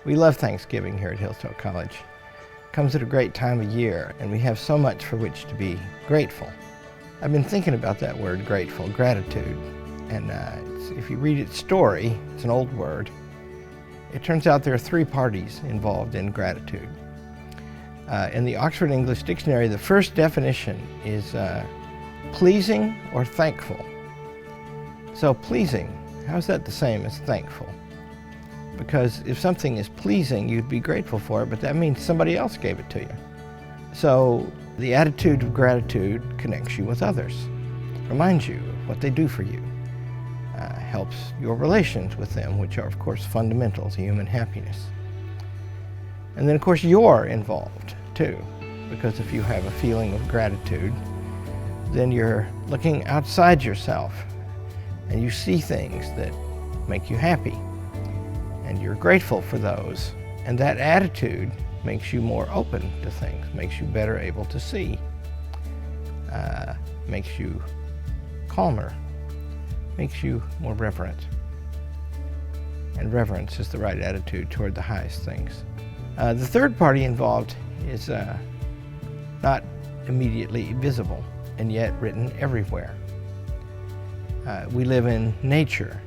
We love Thanksgiving here at Hillsdale College. It comes at a great time of year, and we have so much for which to be grateful. I've been thinking about that word, grateful, gratitude, and if you read its story, it's an old word. It turns out there are three parties involved in gratitude. In the Oxford English Dictionary, the first definition is pleasing or thankful. So pleasing, how is that the same as thankful? Because if something is pleasing, you'd be grateful for it, but that means somebody else gave it to you. So the attitude of gratitude connects you with others, reminds you of what they do for you, helps your relations with them, which are, of course, fundamental to human happiness. And then, of course, you're involved, too, because if you have a feeling of gratitude, then you're looking outside yourself, and you see things that make you happy. And you're grateful for those, and that attitude makes you more open to things, makes you better able to see, makes you calmer, makes you more reverent. And reverence is the right attitude toward the highest things. The third party involved is not immediately visible, and yet written everywhere. We live in nature.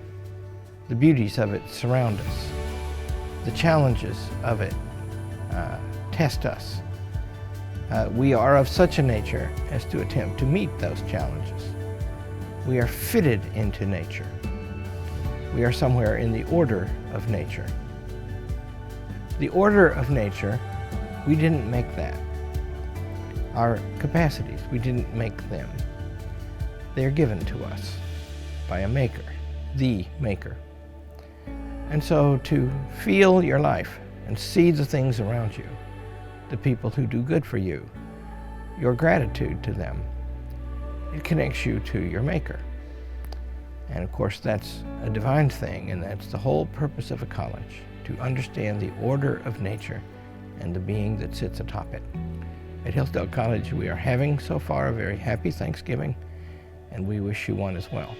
The beauties of it surround us. The challenges of it test us. We are of such a nature as to attempt to meet those challenges. We are fitted into nature. We are somewhere in the order of nature. The order of nature, we didn't make that. Our capacities, we didn't make them. They are given to us by a maker, the maker. And so to feel your life and see the things around you, the people who do good for you, your gratitude to them, it connects you to your maker. And of course that's a divine thing, and that's the whole purpose of a college, to understand the order of nature and the being that sits atop it. At Hillsdale College we are having so far a very happy Thanksgiving, and we wish you one as well.